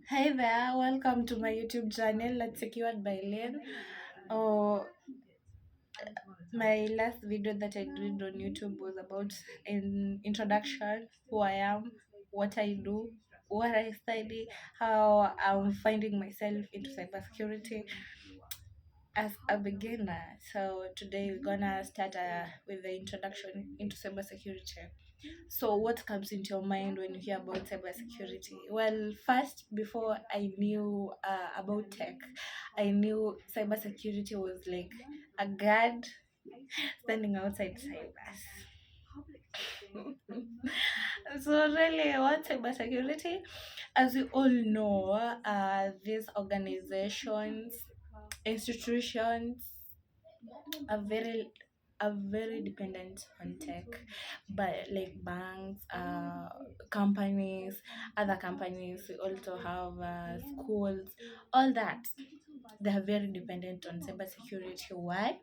Hey there, welcome to my YouTube channel that's secured by Lynn. Oh, my last video that I did on YouTube was about an introduction, who I am, what I do, what I study, how I'm finding myself into cybersecurity as a beginner. So today we're gonna start with the introduction into cybersecurity. So, what comes into your mind when you hear about cybersecurity? Well, first, before I knew about tech, I knew cybersecurity was like a guard standing outside cybers. So, really, what cybersecurity? As we all know, these organizations, institutions are very dependent on tech, but like banks, companies, other companies, we also have schools, all that. They are very dependent on cybersecurity. Why?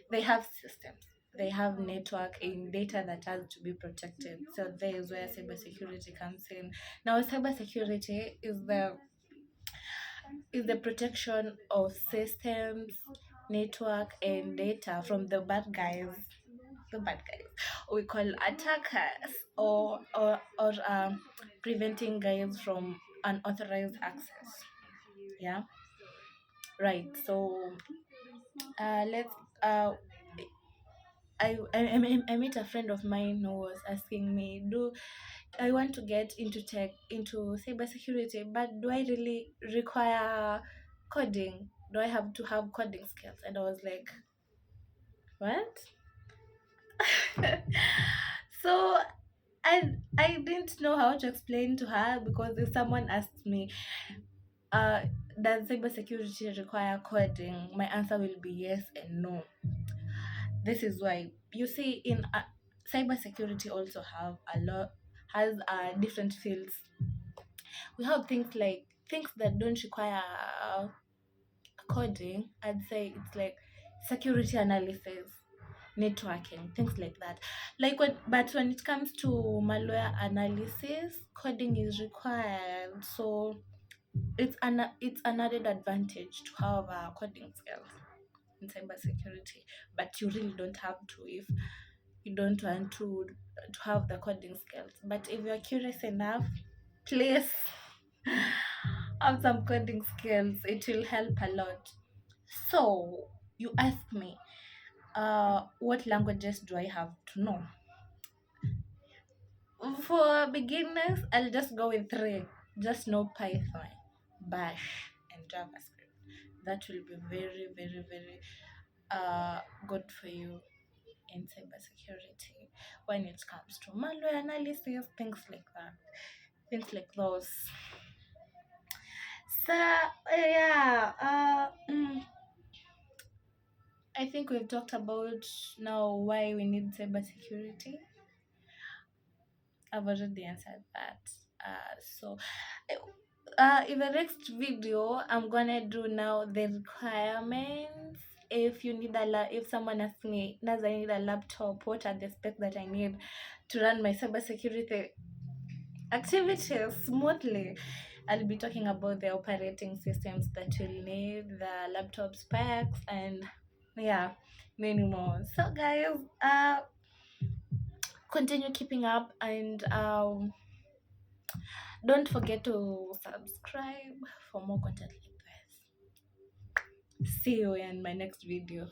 They have systems, they have network and data that has to be protected. So there is where cybersecurity comes in. Now, cybersecurity is the protection of systems, network, and data from the bad guys. The bad guys, we call attackers, or preventing guys from unauthorized access. Yeah, right. So let's. I met a friend of mine who was asking me, do I want to get into tech, into cybersecurity, but do I really require coding? Do I have to have coding skills? And I was like, what? So I didn't know how to explain to her, because if someone asked me, uh, does cybersecurity require coding? My answer will be yes and no. This is why you see in cybersecurity also have a lot has different fields. We have things that don't require coding. I'd say it's like security analysis, networking, things like that. But when it comes to malware analysis, coding is required. So it's an added advantage to have coding skills in cybersecurity. But you really don't have to if you don't want to have the coding skills. But if you're curious enough, please have some coding skills. It will help a lot. So you ask me, what languages do I have to know? For beginners, I'll just go with three. Just know Python, Bash, and JavaScript. That will be very, very, very good for you in cybersecurity when it comes to malware analysis, things like that, things like those. So yeah, I think we've talked about now why we need cybersecurity. I've already answered that. So in the next video, I'm gonna do now the requirements. If you need if someone asks me, does I need a laptop? What are the specs that I need to run my cybersecurity activities smoothly? I'll be talking about the operating systems that you'll need, the laptop specs, and yeah, many more. So guys, continue keeping up, and don't forget to subscribe for more content like this. See you in my next video.